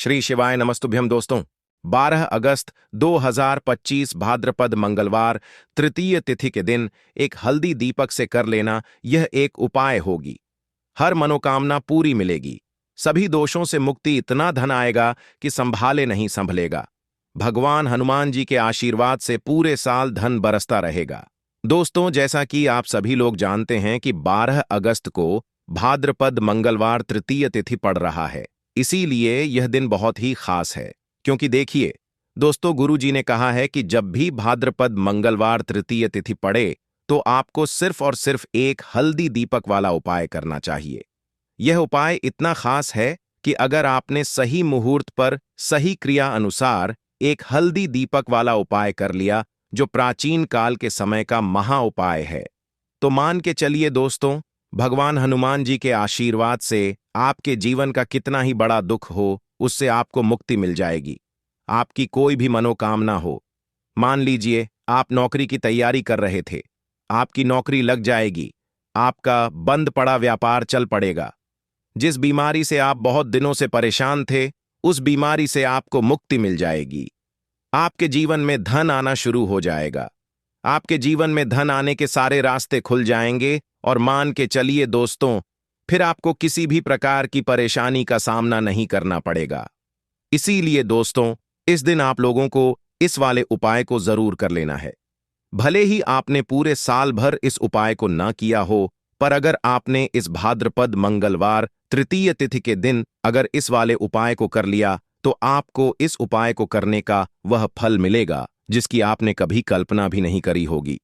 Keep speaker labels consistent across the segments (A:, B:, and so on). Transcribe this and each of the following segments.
A: श्री शिवाय नमस्तुभ्यम दोस्तों। 12 अगस्त 2025 भाद्रपद मंगलवार तृतीय तिथि के दिन एक हल्दी दीपक से कर लेना यह एक उपाय होगी। हर मनोकामना पूरी मिलेगी। सभी दोषों से मुक्ति, इतना धन आएगा कि संभाले नहीं संभलेगा। भगवान हनुमान जी के आशीर्वाद से पूरे साल धन बरसता रहेगा। दोस्तों, जैसा कि आप सभी लोग जानते हैं कि 12 अगस्त को भाद्रपद मंगलवार तृतीय तिथि पड़ रहा है। इसीलिए यह दिन बहुत ही खास है, क्योंकि देखिए दोस्तों, गुरु जी ने कहा है कि जब भी भाद्रपद मंगलवार तृतीय तिथि पड़े तो आपको सिर्फ और सिर्फ एक हल्दी दीपक वाला उपाय करना चाहिए। यह उपाय इतना खास है कि अगर आपने सही मुहूर्त पर सही क्रिया अनुसार एक हल्दी दीपक वाला उपाय कर लिया, जो प्राचीन काल के समय का महा उपाय है, तो मान के चलिए दोस्तों, भगवान हनुमान जी के आशीर्वाद से आपके जीवन का कितना ही बड़ा दुख हो, उससे आपको मुक्ति मिल जाएगी। आपकी कोई भी मनोकामना हो, मान लीजिए आप नौकरी की तैयारी कर रहे थे, आपकी नौकरी लग जाएगी, आपका बंद पड़ा व्यापार चल पड़ेगा। जिस बीमारी से आप बहुत दिनों से परेशान थे, उस बीमारी से आपको मुक्ति मिल जाएगी। आपके जीवन में धन आना शुरू हो जाएगा। आपके जीवन में धन आने के सारे रास्ते खुल जाएंगे और मान के चलिए दोस्तों, फिर आपको किसी भी प्रकार की परेशानी का सामना नहीं करना पड़ेगा। इसीलिए दोस्तों, इस दिन आप लोगों को इस वाले उपाय को जरूर कर लेना है। भले ही आपने पूरे साल भर इस उपाय को ना किया हो, पर अगर आपने इस भाद्रपद मंगलवार तृतीय तिथि के दिन अगर इस वाले उपाय को कर लिया, तो आपको इस उपाय को करने का वह फल मिलेगा जिसकी आपने कभी कल्पना भी नहीं करी होगी।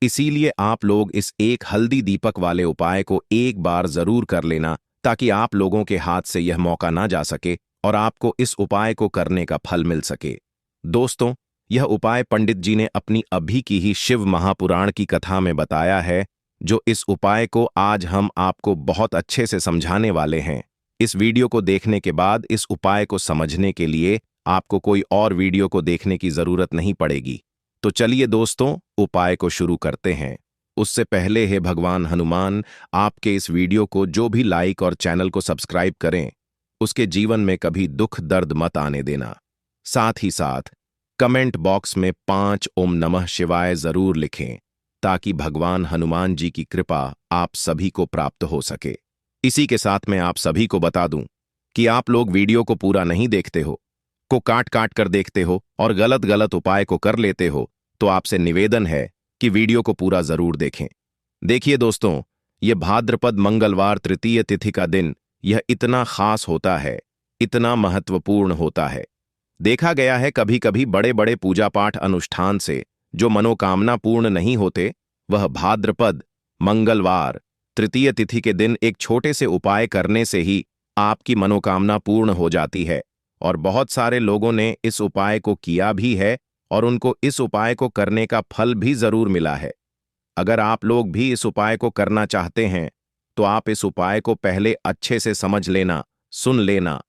A: इसीलिए आप लोग इस एक हल्दी दीपक वाले उपाय को एक बार जरूर कर लेना, ताकि आप लोगों के हाथ से यह मौका ना जा सके और आपको इस उपाय को करने का फल मिल सके। दोस्तों, यह उपाय पंडित जी ने अपनी अभी की ही शिव महापुराण की कथा में बताया है, जो इस उपाय को आज हम आपको बहुत अच्छे से समझाने वाले हैं। इस वीडियो को देखने के बाद इस उपाय को समझने के लिए आपको कोई और वीडियो को देखने की जरूरत नहीं पड़ेगी। तो चलिए दोस्तों, उपाय को शुरू करते हैं। उससे पहले हे भगवान हनुमान, आपके इस वीडियो को जो भी लाइक और चैनल को सब्सक्राइब करें, उसके जीवन में कभी दुख दर्द मत आने देना। साथ ही साथ कमेंट बॉक्स में 5 ओम नमः शिवाय जरूर लिखें, ताकि भगवान हनुमान जी की कृपा आप सभी को प्राप्त हो सके। इसी के साथ मैं आप सभी को बता दूं कि आप लोग वीडियो को पूरा नहीं देखते हो, को काट काट कर देखते हो और गलत गलत उपाय को कर लेते हो, तो आपसे निवेदन है कि वीडियो को पूरा जरूर देखें। देखिए दोस्तों, यह भाद्रपद मंगलवार तृतीय तिथि का दिन यह इतना खास होता है, इतना महत्वपूर्ण होता है। देखा गया है कभी कभी बड़े बड़े पूजा पाठ अनुष्ठान से जो मनोकामना पूर्ण नहीं होते, वह भाद्रपद मंगलवार तृतीय तिथि के दिन एक छोटे से उपाय करने से ही आपकी मनोकामना पूर्ण हो जाती है। और बहुत सारे लोगों ने इस उपाय को किया भी है और उनको इस उपाय को करने का फल भी जरूर मिला है। अगर आप लोग भी इस उपाय को करना चाहते हैं, तो आप इस उपाय को पहले अच्छे से समझ लेना, सुन लेना,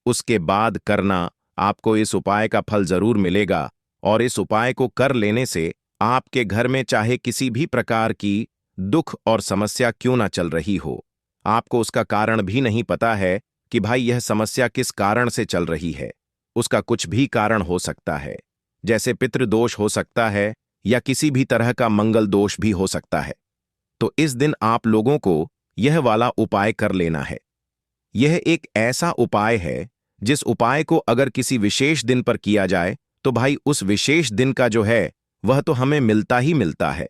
A: उसके बाद करना। आपको इस उपाय का फल जरूर मिलेगा और इस उपाय को कर लेने से आपके घर में चाहे किसी भी प्रकार की दुख और समस्या क्यों ना चल रही हो, आपको उसका कारण भी नहीं पता है कि भाई यह समस्या किस कारण से चल रही है। उसका कुछ भी कारण हो सकता है, जैसे पितृदोष हो सकता है या किसी भी तरह का मंगल दोष भी हो सकता है। तो इस दिन आप लोगों को यह वाला उपाय कर लेना है। यह एक ऐसा उपाय है जिस उपाय को अगर किसी विशेष दिन पर किया जाए, तो भाई उस विशेष दिन का जो है वह तो हमें मिलता ही मिलता है,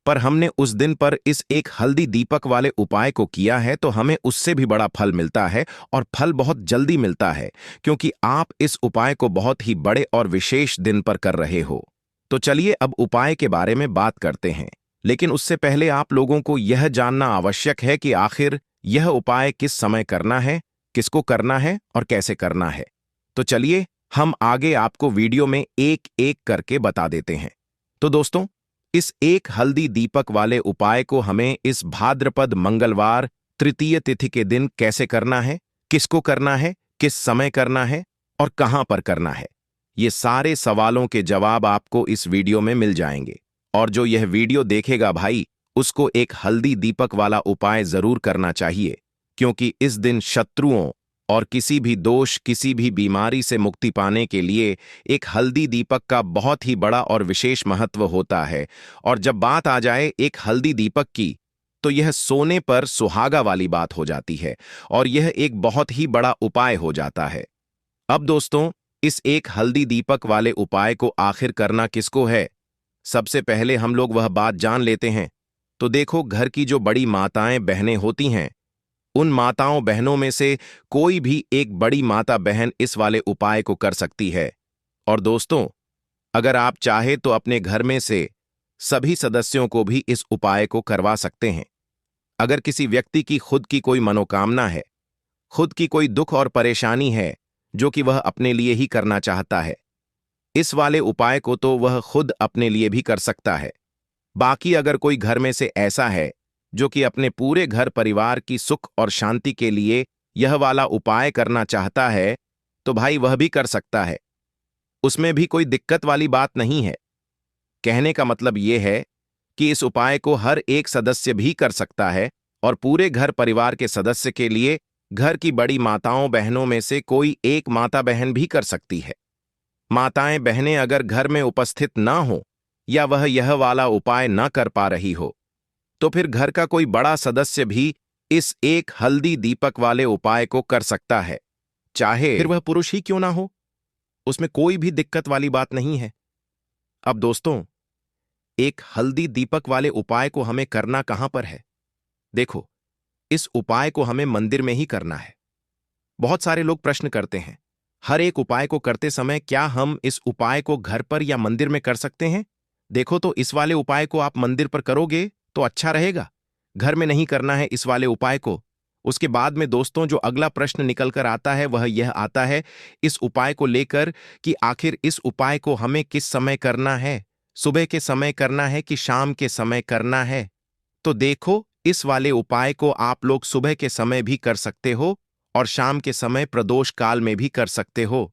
A: पर हमने उस दिन पर इस एक हल्दी दीपक वाले उपाय को किया है तो हमें उससे भी बड़ा फल मिलता है, और फल बहुत जल्दी मिलता है, क्योंकि आप इस उपाय को बहुत ही बड़े और विशेष दिन पर कर रहे हो। तो चलिए अब उपाय के बारे में बात करते हैं, लेकिन उससे पहले आप लोगों को यह जानना आवश्यक है कि आखिर यह उपाय किस समय करना है, किसको करना है और कैसे करना है। तो चलिए हम आगे आपको वीडियो में एक एक करके बता देते हैं। तो दोस्तों, इस एक हल्दी दीपक वाले उपाय को हमें इस भाद्रपद मंगलवार तृतीय तिथि के दिन कैसे करना है, किसको करना है, किस समय करना है और कहां पर करना है, ये सारे सवालों के जवाब आपको इस वीडियो में मिल जाएंगे। और जो यह वीडियो देखेगा भाई, उसको एक हल्दी दीपक वाला उपाय जरूर करना चाहिए, क्योंकि इस दिन शत्रुओं और किसी भी दोष, किसी भी बीमारी से मुक्ति पाने के लिए एक हल्दी दीपक का बहुत ही बड़ा और विशेष महत्व होता है। और जब बात आ जाए एक हल्दी दीपक की, तो यह सोने पर सुहागा वाली बात हो जाती है और यह एक बहुत ही बड़ा उपाय हो जाता है। अब दोस्तों, इस एक हल्दी दीपक वाले उपाय को आखिर करना किसको है? सबसे पहले हम लोग वह बात जान लेते हैं। तो देखो, घर की जो बड़ी माताएं बहनें होती हैं, उन माताओं बहनों में से कोई भी एक बड़ी माता बहन इस वाले उपाय को कर सकती है। और दोस्तों, अगर आप चाहे तो अपने घर में से सभी सदस्यों को भी इस उपाय को करवा सकते हैं। अगर किसी व्यक्ति की खुद की कोई मनोकामना है, खुद की कोई दुख और परेशानी है जो कि वह अपने लिए ही करना चाहता है, इस वाले उपाय को तो वह खुद अपने लिए भी कर सकता है। बाकी अगर कोई घर में से ऐसा है जो कि अपने पूरे घर परिवार की सुख और शांति के लिए यह वाला उपाय करना चाहता है, तो भाई वह भी कर सकता है। उसमें भी कोई दिक्कत वाली बात नहीं है। कहने का मतलब यह है कि इस उपाय को हर एक सदस्य भी कर सकता है और पूरे घर परिवार के सदस्य के लिए घर की बड़ी माताओं बहनों में से कोई एक माता बहन भी कर सकती है। माताएं बहनें अगर घर में उपस्थित ना हो या वह यह वाला उपाय ना कर पा रही हो, तो फिर घर का कोई बड़ा सदस्य भी इस एक हल्दी दीपक वाले उपाय को कर सकता है, चाहे फिर वह पुरुष ही क्यों ना हो। उसमें कोई भी दिक्कत वाली बात नहीं है। अब दोस्तों, एक हल्दी दीपक वाले उपाय को हमें करना कहां पर है? देखो, इस उपाय को हमें मंदिर में ही करना है। बहुत सारे लोग प्रश्न करते हैं, हर एक उपाय को करते समय क्या हम इस उपाय को घर पर या मंदिर में कर सकते हैं? देखो, तो इस वाले उपाय को आप मंदिर पर करोगे तो अच्छा रहेगा। घर में नहीं करना है इस वाले उपाय को। उसके बाद में दोस्तों, जो अगला प्रश्न निकल कर आता है वह यह आता है इस उपाय को लेकर कि आखिर इस उपाय को हमें किस समय करना है? सुबह के समय करना है कि शाम के समय करना है? तो देखो, इस वाले उपाय को आप लोग सुबह के समय भी कर सकते हो और शाम के समय प्रदोष काल में भी कर सकते हो।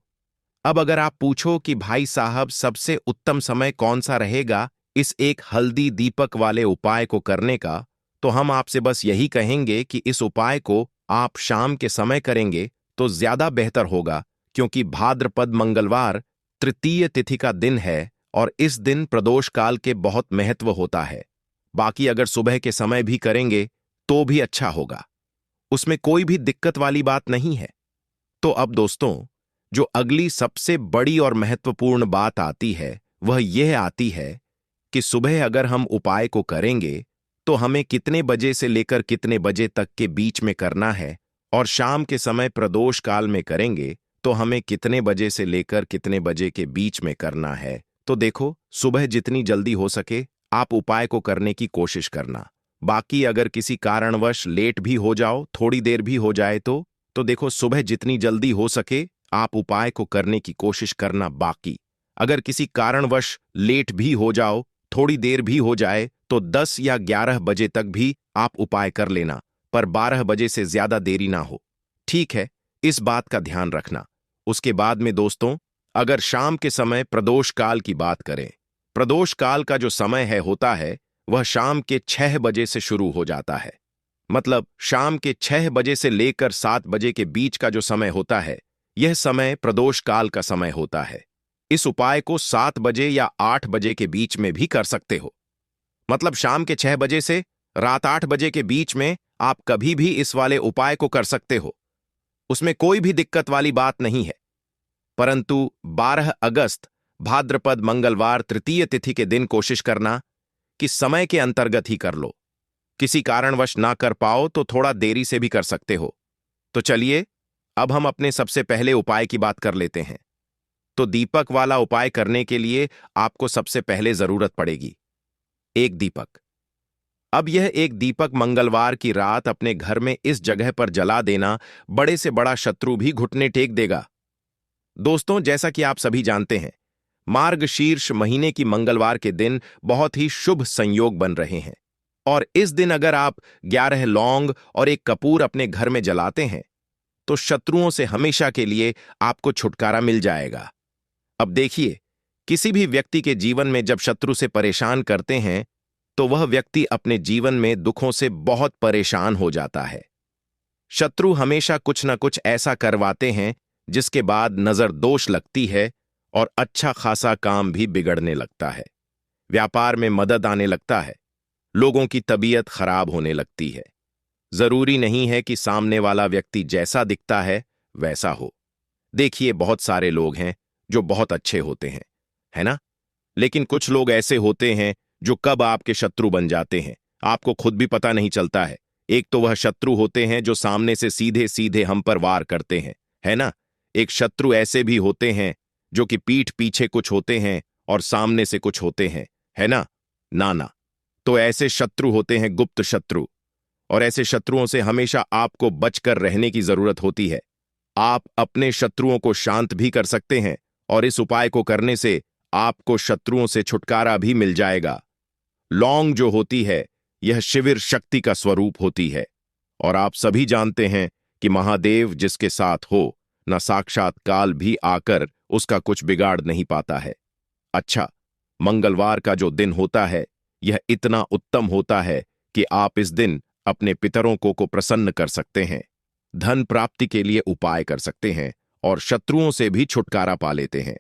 A: अब अगर आप पूछो कि भाई साहब, सबसे उत्तम समय कौन सा रहेगा इस एक हल्दी दीपक वाले उपाय को करने का, तो हम आपसे बस यही कहेंगे कि इस उपाय को आप शाम के समय करेंगे तो ज्यादा बेहतर होगा, क्योंकि भाद्रपद मंगलवार तृतीय तिथि का दिन है और इस दिन प्रदोष काल के बहुत महत्व होता है। बाकी अगर सुबह के समय भी करेंगे तो भी अच्छा होगा, उसमें कोई भी दिक्कत वाली बात नहीं है। तो अब दोस्तों, जो अगली सबसे बड़ी और महत्वपूर्ण बात आती है वह यह आती है कि सुबह अगर हम उपाय को करेंगे तो हमें कितने बजे से लेकर कितने बजे तक के बीच में करना है, और शाम के समय प्रदोष काल में करेंगे तो हमें कितने बजे से लेकर कितने बजे के बीच में करना है। तो देखो, सुबह जितनी जल्दी हो सके आप उपाय को करने की कोशिश करना। बाकी अगर किसी कारणवश लेट भी हो जाओ, थोड़ी देर भी हो जाए तो देखो, सुबह जितनी जल्दी हो सके आप उपाय को करने की कोशिश करना। बाकी अगर किसी कारणवश लेट भी हो जाओ, थोड़ी देर भी हो जाए, तो 10 या 11 बजे तक भी आप उपाय कर लेना, पर 12 बजे से ज्यादा देरी ना हो। ठीक है, इस बात का ध्यान रखना। उसके बाद में दोस्तों, अगर शाम के समय प्रदोष काल की बात करें, प्रदोष काल का जो समय होता है वह शाम के 6 बजे से शुरू हो जाता है। मतलब शाम के 6 बजे से लेकर 7 बजे के बीच का जो समय होता है, यह समय प्रदोष काल का समय होता है। इस उपाय को 7 बजे या 8 बजे के बीच में भी कर सकते हो। मतलब शाम के 6 बजे से रात 8 बजे के बीच में आप कभी भी इस वाले उपाय को कर सकते हो, उसमें कोई भी दिक्कत वाली बात नहीं है। परंतु 12 अगस्त भाद्रपद मंगलवार तृतीय तिथि के दिन कोशिश करना कि समय के अंतर्गत ही कर लो। किसी कारणवश ना कर पाओ तो थोड़ा देरी से भी कर सकते हो। तो चलिए, अब हम अपने सबसे पहले उपाय की बात कर लेते हैं। तो दीपक वाला उपाय करने के लिए आपको सबसे पहले जरूरत पड़ेगी एक दीपक। अब यह एक दीपक मंगलवार की रात अपने घर में इस जगह पर जला देना, बड़े से बड़ा शत्रु भी घुटने टेक देगा। दोस्तों, जैसा कि आप सभी जानते हैं, मार्गशीर्ष महीने की मंगलवार के दिन बहुत ही शुभ संयोग बन रहे हैं, और इस दिन अगर आप 11 लौंग और एक कपूर अपने घर में जलाते हैं तो शत्रुओं से हमेशा के लिए आपको छुटकारा मिल जाएगा। अब देखिए, किसी भी व्यक्ति के जीवन में जब शत्रु से परेशान करते हैं तो वह व्यक्ति अपने जीवन में दुखों से बहुत परेशान हो जाता है। शत्रु हमेशा कुछ न कुछ ऐसा करवाते हैं जिसके बाद नजर दोष लगती है और अच्छा खासा काम भी बिगड़ने लगता है। व्यापार में मदद आने लगता है, लोगों की तबीयत खराब होने लगती है। जरूरी नहीं है कि सामने वाला व्यक्ति जैसा दिखता है वैसा हो। देखिए, बहुत सारे लोग हैं जो बहुत अच्छे होते हैं, है ना? लेकिन कुछ लोग ऐसे होते हैं जो कब आपके शत्रु बन जाते हैं आपको खुद भी पता नहीं चलता है। एक तो वह शत्रु होते हैं जो सामने से सीधे सीधे हम पर वार करते हैं, है ना? एक शत्रु ऐसे भी होते हैं जो कि पीठ पीछे कुछ होते हैं और सामने से कुछ होते हैं, है ना? ना। तो ऐसे शत्रु होते हैं गुप्त शत्रु, और ऐसे शत्रुओं से हमेशा आपको बचकर रहने की जरूरत होती है। आप अपने शत्रुओं को शांत भी कर सकते हैं और इस उपाय को करने से आपको शत्रुओं से छुटकारा भी मिल जाएगा। लौंग जो होती है यह शिविर शक्ति का स्वरूप होती है, और आप सभी जानते हैं कि महादेव जिसके साथ हो न साक्षात काल भी आकर उसका कुछ बिगाड़ नहीं पाता है। अच्छा, मंगलवार का जो दिन होता है यह इतना उत्तम होता है कि आप इस दिन अपने पितरों को प्रसन्न कर सकते हैं, धन प्राप्ति के लिए उपाय कर सकते हैं और शत्रुओं से भी छुटकारा पा लेते हैं।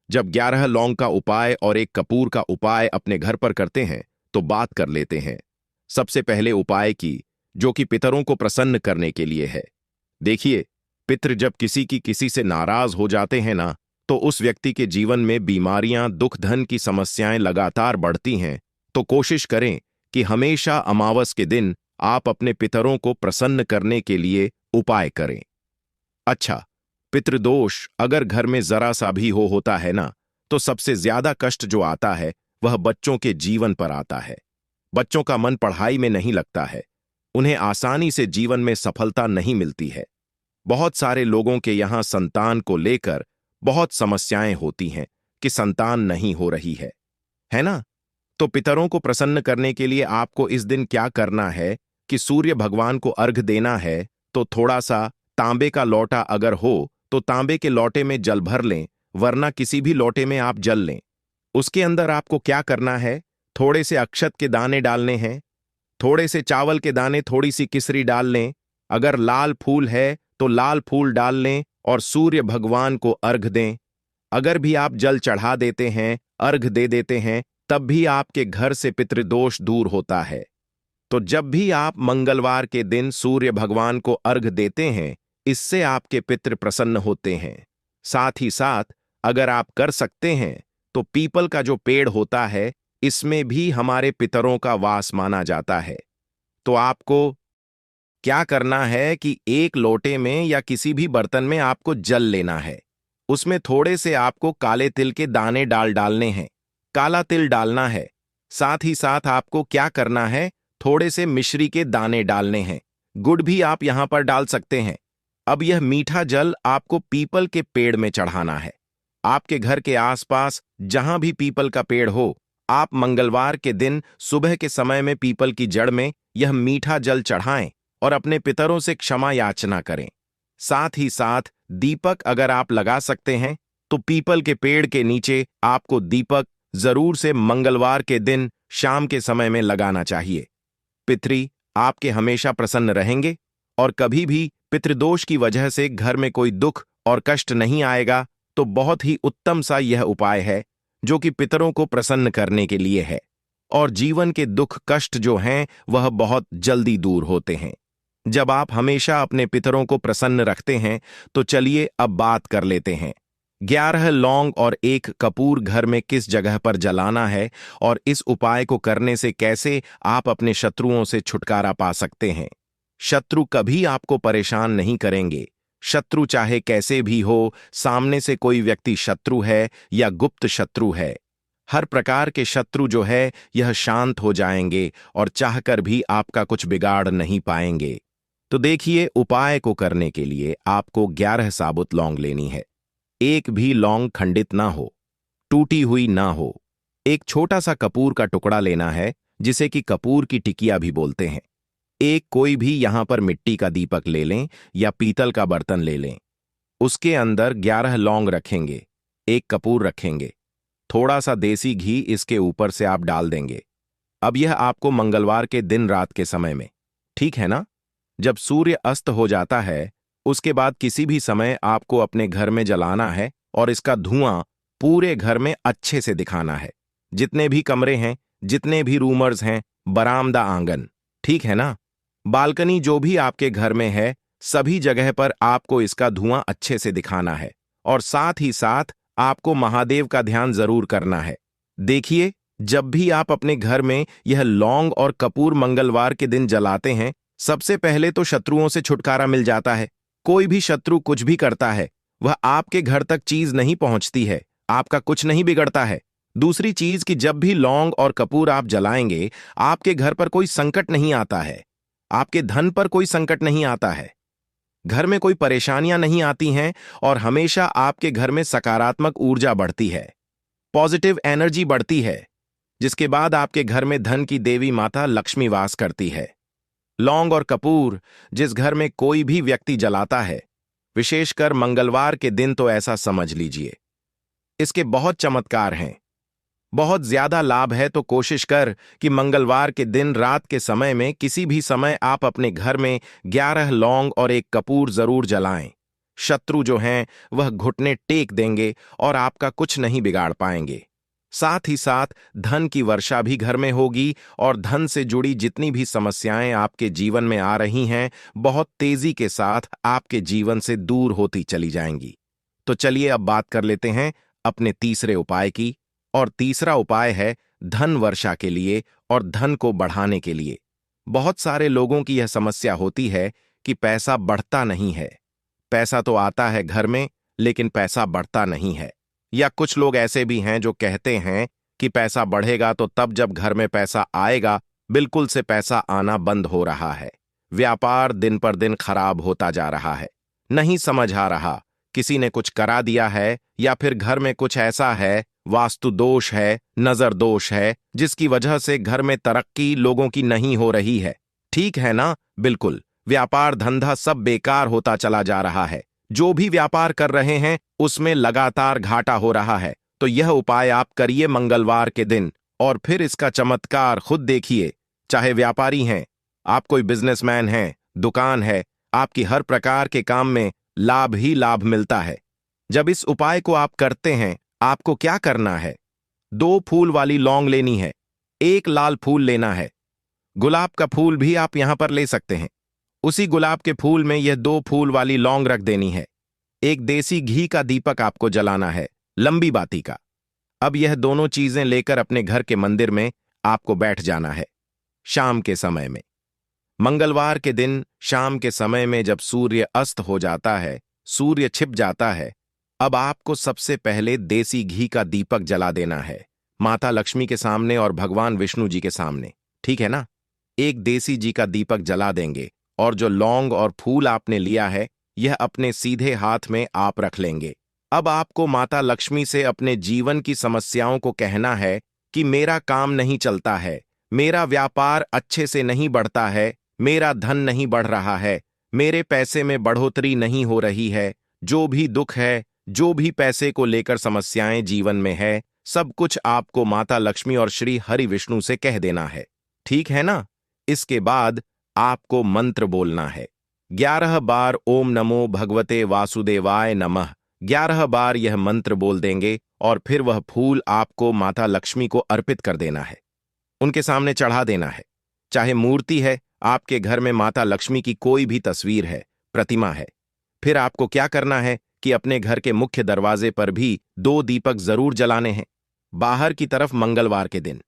A: जब 11 लौंग का उपाय और एक कपूर का उपाय अपने घर पर करते हैं तो बात कर लेते हैं सबसे पहले उपाय की, जो कि पितरों को प्रसन्न करने के लिए है। देखिए, पितृ जब किसी से नाराज हो जाते हैं ना, तो उस व्यक्ति के जीवन में बीमारियां, दुख, धन की समस्याएं लगातार बढ़ती हैं। तो कोशिश करें कि हमेशा अमावस के दिन आप अपने पितरों को प्रसन्न करने के लिए उपाय करें। अच्छा, पितृदोष अगर घर में जरा सा भी होता है ना, तो सबसे ज्यादा कष्ट जो आता है वह बच्चों के जीवन पर आता है। बच्चों का मन पढ़ाई में नहीं लगता है, उन्हें आसानी से जीवन में सफलता नहीं मिलती है। बहुत सारे लोगों के यहां संतान को लेकर बहुत समस्याएं होती हैं कि संतान नहीं हो रही है ना? तो पितरों को प्रसन्न करने के लिए आपको इस दिन क्या करना है कि सूर्य भगवान को अर्घ देना है। तो थोड़ा सा तांबे का लोटा अगर हो तो तांबे के लोटे में जल भर लें, वरना किसी भी लोटे में आप जल लें। उसके अंदर आपको क्या करना है, थोड़े से अक्षत के दाने डालने हैं, थोड़े से चावल के दाने, थोड़ी सी किसरी डाल लें। अगर लाल फूल है तो लाल फूल डाल लें और सूर्य भगवान को अर्घ दें। अगर भी आप जल चढ़ा देते हैं, अर्घ दे देते हैं, तब भी आपके घर से पितृदोष दूर होता है। तो जब भी आप मंगलवार के दिन सूर्य भगवान को अर्घ देते हैं, इससे आपके पितृ प्रसन्न होते हैं। साथ ही साथ अगर आप कर सकते हैं तो पीपल का जो पेड़ होता है इसमें भी हमारे पितरों का वास माना जाता है। तो आपको क्या करना है कि एक लोटे में या किसी भी बर्तन में आपको जल लेना है, उसमें थोड़े से आपको काले तिल के दाने डालने हैं, काला तिल डालना है। साथ ही साथ आपको क्या करना है, थोड़े से मिश्री के दाने डालने हैं, गुड़ भी आप यहां पर डाल सकते हैं। अब यह मीठा जल आपको पीपल के पेड़ में चढ़ाना है। आपके घर के आसपास जहां भी पीपल का पेड़ हो, आप मंगलवार के दिन सुबह के समय में पीपल की जड़ में यह मीठा जल चढ़ाएं और अपने पितरों से क्षमा याचना करें। साथ ही साथ दीपक अगर आप लगा सकते हैं तो पीपल के पेड़ के नीचे आपको दीपक जरूर से मंगलवार के दिन शाम के समय में लगाना चाहिए। पितरी आपके हमेशा प्रसन्न रहेंगे और कभी भी पितृदोष की वजह से घर में कोई दुख और कष्ट नहीं आएगा। तो बहुत ही उत्तम सा यह उपाय है जो कि पितरों को प्रसन्न करने के लिए है, और जीवन के दुख कष्ट जो हैं वह बहुत जल्दी दूर होते हैं जब आप हमेशा अपने पितरों को प्रसन्न रखते हैं। तो चलिए अब बात कर लेते हैं 11 लौंग और 1 कपूर घर में किस जगह पर जलाना है और इस उपाय को करने से कैसे आप अपने शत्रुओं से छुटकारा पा सकते हैं। शत्रु कभी आपको परेशान नहीं करेंगे। शत्रु चाहे कैसे भी हो, सामने से कोई व्यक्ति शत्रु है या गुप्त शत्रु है, हर प्रकार के शत्रु जो है यह शांत हो जाएंगे और चाहकर भी आपका कुछ बिगाड़ नहीं पाएंगे। तो देखिए, उपाय को करने के लिए आपको 11 साबुत लौंग लेनी है। एक भी लौंग खंडित ना हो, टूटी हुई ना हो। एक छोटा सा कपूर का टुकड़ा लेना है, जिसे कि कपूर की टिकिया भी बोलते हैं। एक कोई भी यहां पर मिट्टी का दीपक ले लें या पीतल का बर्तन ले लें। उसके अंदर 11 लौंग रखेंगे, एक कपूर रखेंगे, थोड़ा सा देसी घी इसके ऊपर से आप डाल देंगे। अब यह आपको मंगलवार के दिन रात के समय में, ठीक है ना? जब सूर्य अस्त हो जाता है उसके बाद किसी भी समय आपको अपने घर में जलाना है और इसका धुआं पूरे घर में अच्छे से दिखाना है। जितने भी कमरे हैं, जितने भी रूमर्स हैं, बरामदा, आंगन, ठीक है ना, बालकनी, जो भी आपके घर में है, सभी जगह पर आपको इसका धुआं अच्छे से दिखाना है। और साथ ही साथ आपको महादेव का ध्यान जरूर करना है। देखिए, जब भी आप अपने घर में यह लौंग और कपूर मंगलवार के दिन जलाते हैं, सबसे पहले तो शत्रुओं से छुटकारा मिल जाता है। कोई भी शत्रु कुछ भी करता है, वह आपके घर तक चीज नहीं पहुंचती है, आपका कुछ नहीं बिगड़ता है। दूसरी चीज कि जब भी लौंग और कपूर आप जलाएंगे, आपके घर पर कोई संकट नहीं आता है, आपके धन पर कोई संकट नहीं आता है, घर में कोई परेशानियां नहीं आती हैं और हमेशा आपके घर में सकारात्मक ऊर्जा बढ़ती है, पॉजिटिव एनर्जी बढ़ती है, जिसके बाद आपके घर में धन की देवी माता लक्ष्मी वास करती है। लौंग और कपूर जिस घर में कोई भी व्यक्ति जलाता है, विशेषकर मंगलवार के दिन, तो ऐसा समझ लीजिए इसके बहुत चमत्कार हैं, बहुत ज्यादा लाभ है। तो कोशिश कर कि मंगलवार के दिन रात के समय में किसी भी समय आप अपने घर में 11 लौंग और एक कपूर जरूर जलाएं। शत्रु जो हैं वह घुटने टेक देंगे और आपका कुछ नहीं बिगाड़ पाएंगे। साथ ही साथ धन की वर्षा भी घर में होगी और धन से जुड़ी जितनी भी समस्याएं आपके जीवन में आ रही हैं, बहुत तेजी के साथ आपके जीवन से दूर होती चली जाएंगी। तो चलिए अब बात कर लेते हैं अपने तीसरे उपाय की। और तीसरा उपाय है धन वर्षा के लिए और धन को बढ़ाने के लिए। बहुत सारे लोगों की यह समस्या होती है कि पैसा बढ़ता नहीं है। पैसा तो आता है घर में, लेकिन पैसा बढ़ता नहीं है। या कुछ लोग ऐसे भी हैं जो कहते हैं कि पैसा बढ़ेगा तो तब जब घर में पैसा आएगा, बिल्कुल से पैसा आना बंद हो रहा है। व्यापार दिन पर दिन खराब होता जा रहा है। नहीं समझ आ रहा, किसी ने कुछ करा दिया है या फिर घर में कुछ ऐसा है, वास्तु दोष है, नजर दोष है, जिसकी वजह से घर में तरक्की लोगों की नहीं हो रही है। ठीक है ना? बिल्कुल, व्यापार धंधा सब बेकार होता चला जा रहा है। जो भी व्यापार कर रहे हैं उसमें लगातार घाटा हो रहा है। तो यह उपाय आप करिए मंगलवार के दिन और फिर इसका चमत्कार खुद देखिए। चाहे व्यापारी हैं, आप कोई बिजनेसमैन हैं, दुकान है, आपकी हर प्रकार के काम में लाभ ही लाभ मिलता है। जब इस उपाय को आप करते हैं, आपको क्या करना है? 2 फूल वाली लौंग लेनी है, 1 लाल फूल लेना है, गुलाब का फूल भी आप यहां पर ले सकते हैं। उसी गुलाब के फूल में यह 2 फूल वाली लौंग रख देनी है। एक देसी घी का दीपक आपको जलाना है, लंबी बाती का। अब यह दोनों चीजें लेकर अपने घर के मंदिर में आपको बैठ जाना है। शाम के समय में, मंगलवार के दिन शाम के समय में जब सूर्य अस्त हो जाता है, सूर्य छिप जाता है, अब आपको सबसे पहले देसी घी का दीपक जला देना है, माता लक्ष्मी के सामने और भगवान विष्णु जी के सामने। ठीक है ना? एक देसी घी का दीपक जला देंगे और जो लौंग और फूल आपने लिया है, यह अपने सीधे हाथ में आप रख लेंगे। अब आपको माता लक्ष्मी से अपने जीवन की समस्याओं को कहना है कि मेरा काम नहीं चलता है, मेरा व्यापार अच्छे से नहीं बढ़ता है, मेरा धन नहीं बढ़ रहा है, मेरे पैसे में बढ़ोतरी नहीं हो रही है, जो भी दुख है, जो भी पैसे को लेकर समस्याएं जीवन में है, सब कुछ आपको माता लक्ष्मी और श्री हरि विष्णु से कह देना है। ठीक है ना? इसके बाद आपको मंत्र बोलना है। 11 बार ओम नमो भगवते वासुदेवाय नमः, 11 बार यह मंत्र बोल देंगे और फिर वह फूल आपको माता लक्ष्मी को अर्पित कर देना है, उनके सामने चढ़ा देना है। चाहे मूर्ति है, आपके घर में माता लक्ष्मी की कोई भी तस्वीर है, प्रतिमा है, फिर आपको क्या करना है कि अपने घर के मुख्य दरवाजे पर भी 2 दीपक जरूर जलाने हैं, बाहर की तरफ मंगलवार के दिन।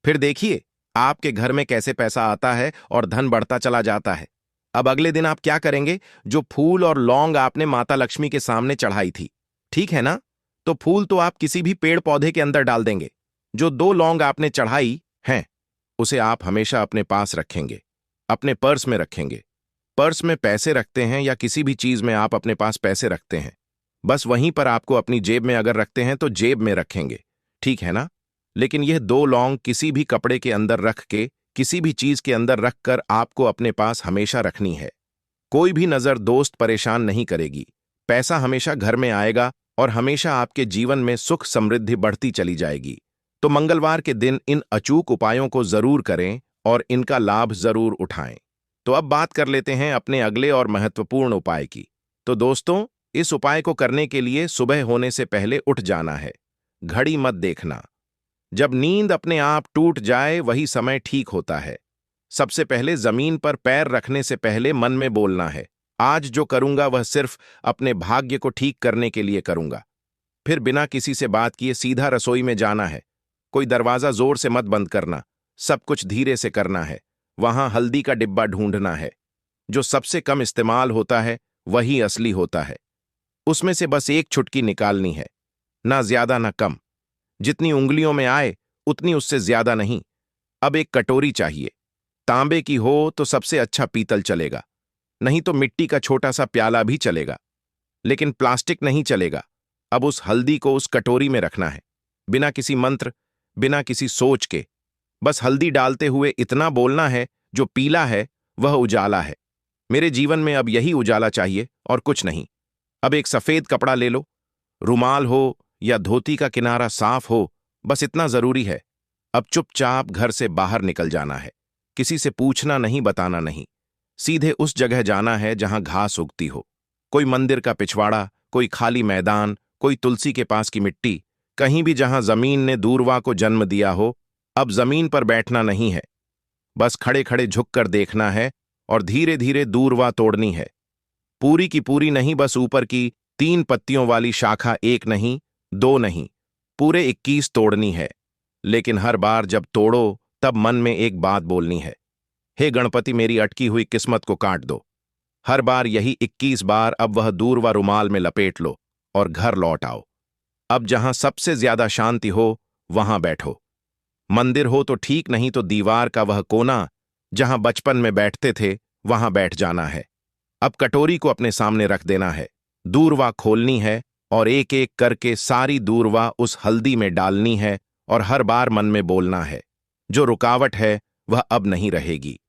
A: फिर देखिए आपके घर में कैसे पैसा आता है और धन बढ़ता चला जाता है। अब अगले दिन आप क्या करेंगे? जो फूल और लौंग आपने माता लक्ष्मी के सामने चढ़ाई थी, ठीक है ना, तो फूल तो आप किसी भी पेड़ पौधे के अंदर डाल देंगे। जो 2 लौंग आपने चढ़ाई हैं, उसे आप हमेशा अपने पास रखेंगे, अपने पर्स में रखेंगे। पर्स में पैसे रखते हैं या किसी भी चीज में आप अपने पास पैसे रखते हैं, बस वहीं पर आपको अपनी जेब में अगर रखते हैं तो जेब में रखेंगे, ठीक है ना? लेकिन यह 2 लौंग किसी भी कपड़े के अंदर रख के, किसी भी चीज के अंदर रखकर आपको अपने पास हमेशा रखनी है। कोई भी नजर दोस्त परेशान नहीं करेगी, पैसा हमेशा घर में आएगा और हमेशा आपके जीवन में सुख समृद्धि बढ़ती चली जाएगी। तो मंगलवार के दिन इन अचूक उपायों को जरूर करें और इनका लाभ जरूर उठाएं। तो अब बात कर लेते हैं अपने अगले और महत्वपूर्ण उपाय की। तो दोस्तों, इस उपाय को करने के लिए सुबह होने से पहले उठ जाना है। घड़ी मत देखना। जब नींद अपने आप टूट जाए वही समय ठीक होता है। सबसे पहले जमीन पर पैर रखने से पहले मन में बोलना है, आज जो करूंगा वह सिर्फ अपने भाग्य को ठीक करने के लिए करूंगा। फिर बिना किसी से बात किए सीधा रसोई में जाना है। कोई दरवाजा जोर से मत बंद करना, सब कुछ धीरे से करना है। वहां हल्दी का डिब्बा ढूंढना है। जो सबसे कम इस्तेमाल होता है वही असली होता है। उसमें से बस एक चुटकी निकालनी है, ना ज्यादा ना कम। जितनी उंगलियों में आए उतनी, उससे ज्यादा नहीं। अब एक कटोरी चाहिए। तांबे की हो तो सबसे अच्छा, पीतल चलेगा, नहीं तो मिट्टी का छोटा सा प्याला भी चलेगा, लेकिन प्लास्टिक नहीं चलेगा। अब उस हल्दी को उस कटोरी में रखना है, बिना किसी मंत्र, बिना किसी सोच के। बस हल्दी डालते हुए इतना बोलना है, जो पीला है वह उजाला है। मेरे जीवन में अब यही उजाला चाहिए और कुछ नहीं। अब एक सफेद कपड़ा ले लो, रुमाल हो या धोती का किनारा साफ हो, बस इतना जरूरी है। अब चुपचाप घर से बाहर निकल जाना है। किसी से पूछना नहीं, बताना नहीं। सीधे उस जगह जाना है जहां घास उगती हो। कोई मंदिर का पिछवाड़ा, कोई खाली मैदान, कोई तुलसी के पास की मिट्टी, कहीं भी जहां जमीन ने दूरवा को जन्म दिया हो। अब जमीन पर बैठना नहीं है, बस खड़े खड़े झुककर देखना है और धीरे धीरे दूरवा तोड़नी है। पूरी की पूरी नहीं, बस ऊपर की 3 पत्तियों वाली शाखा, एक नहीं, 2 नहीं, पूरे 21 तोड़नी है। लेकिन हर बार जब तोड़ो तब मन में एक बात बोलनी है, हे गणपति मेरी अटकी हुई किस्मत को काट दो। हर बार यही 21 बार। अब वह दूरवा रुमाल में लपेट लो और घर लौट आओ। अब जहां सबसे ज्यादा शांति हो वहां बैठो। मंदिर हो तो ठीक, नहीं तो दीवार का वह कोना जहां बचपन में बैठते थे वहां बैठ जाना है। अब कटोरी को अपने सामने रख देना है, दूरवा खोलनी है और एक एक करके सारी दूरवा उस हल्दी में डालनी है और हर बार मन में बोलना है, जो रुकावट है वह अब नहीं रहेगी।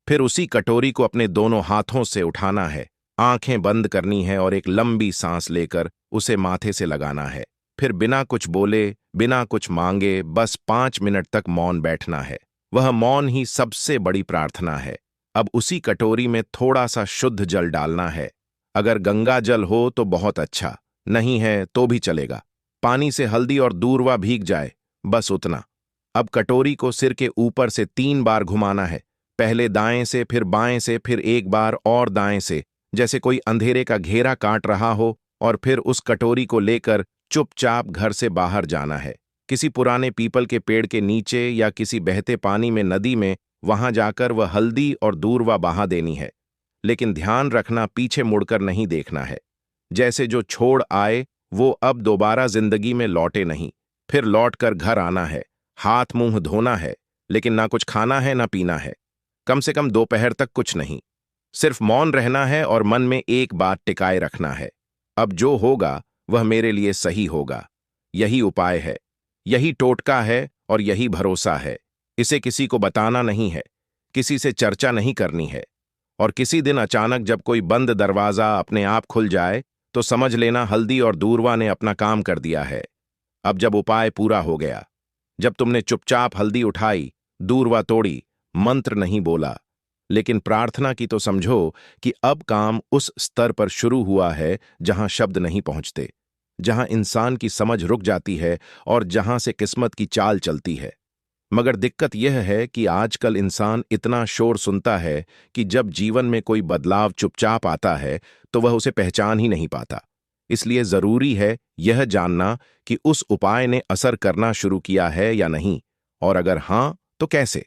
A: फिर उसी कटोरी को अपने दोनों हाथों से उठाना है, आंखें बंद करनी है और एक लंबी सांस लेकर उसे माथे से लगाना है। फिर बिना कुछ बोले, बिना कुछ मांगे, बस 5 मिनट तक मौन बैठना है। वह मौन ही सबसे बड़ी प्रार्थना है। अब उसी कटोरी में थोड़ा सा शुद्ध जल डालना है। अगर गंगा जल हो तो बहुत अच्छा, नहीं है तो भी चलेगा। पानी से हल्दी और दूरवा भीग जाए, बस उतना। अब कटोरी को सिर के ऊपर से 3 बार घुमाना है, पहले दाएं से, फिर बाएं से, फिर एक बार और दाएं से, जैसे कोई अंधेरे का घेरा काट रहा हो। और फिर उस कटोरी को लेकर चुपचाप घर से बाहर जाना है, किसी पुराने पीपल के पेड़ के नीचे या किसी बहते पानी में, नदी में। वहां जाकर वह हल्दी और दूरवा बहा देनी है, लेकिन ध्यान रखना पीछे मुड़कर नहीं देखना है। जैसे जो छोड़ आए वो अब दोबारा जिंदगी में लौटे नहीं। फिर लौटकर घर आना है, हाथ मुंह धोना है, लेकिन ना कुछ खाना है ना पीना है। कम से कम दोपहर तक कुछ नहीं, सिर्फ मौन रहना है और मन में एक बात टिकाए रखना है, अब जो होगा वह मेरे लिए सही होगा। यही उपाय है, यही टोटका है और यही भरोसा है। इसे किसी को बताना नहीं है, किसी से चर्चा नहीं करनी है। और किसी दिन अचानक जब कोई बंद दरवाजा अपने आप खुल जाए तो समझ लेना हल्दी और दूरवा ने अपना काम कर दिया है। अब जब उपाय पूरा हो गया, जब तुमने चुपचाप हल्दी उठाई, दूरवा तोड़ी, मंत्र नहीं बोला, लेकिन प्रार्थना की, तो समझो कि अब काम उस स्तर पर शुरू हुआ है जहां शब्द नहीं पहुंचते, जहां इंसान की समझ रुक जाती है और जहां से किस्मत की चाल चलती है। मगर दिक्कत यह है कि आजकल इंसान इतना शोर सुनता है कि जब जीवन में कोई बदलाव चुपचाप आता है तो वह उसे पहचान ही नहीं पाता। इसलिए जरूरी है यह जानना कि उस उपाय ने असर करना शुरू किया है या नहीं, और अगर हां तो कैसे।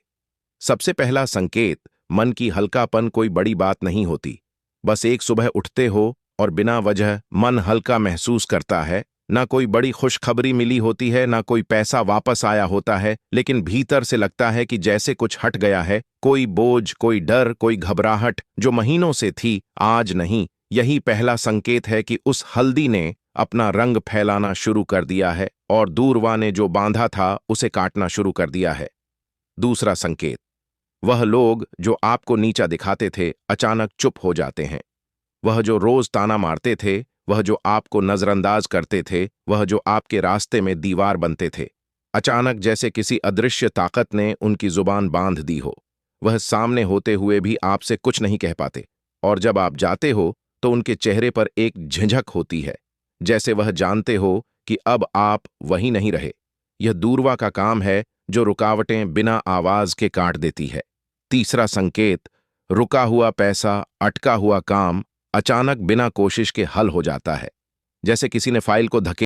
A: सबसे पहला संकेत, मन की हल्कापन। कोई बड़ी बात नहीं होती, बस एक सुबह उठते हो और बिना वजह मन हल्का महसूस करता है। ना कोई बड़ी खुशखबरी मिली होती है, ना कोई पैसा वापस आया होता है, लेकिन भीतर से लगता है कि जैसे कुछ हट गया है। कोई बोझ, कोई डर, कोई घबराहट जो महीनों से थी, आज नहीं। यही पहला संकेत है कि उस हल्दी ने अपना रंग फैलाना शुरू कर दिया है और दूरवा ने जो बांधा था उसे काटना शुरू कर दिया है। दूसरा संकेत, वह लोग जो आपको नीचा दिखाते थे अचानक चुप हो जाते हैं। वह जो रोज ताना मारते थे, वह जो आपको नजरअंदाज करते थे, वह जो आपके रास्ते में दीवार बनते थे, अचानक जैसे किसी अदृश्य ताकत ने उनकी जुबान बांध दी हो। वह सामने होते हुए भी आपसे कुछ नहीं कह पाते, और जब आप जाते हो तो उनके चेहरे पर एक झिझक होती है, जैसे वह जानते हो कि अब आप वहीं नहीं रहे। यह दूरवा का काम है जो रुकावटें बिना आवाज के काट देती है। तीसरा संकेत, रुका हुआ पैसा, अटका हुआ काम अचानक बिना कोशिश के हल हो जाता है। जैसे किसी ने फाइल को धके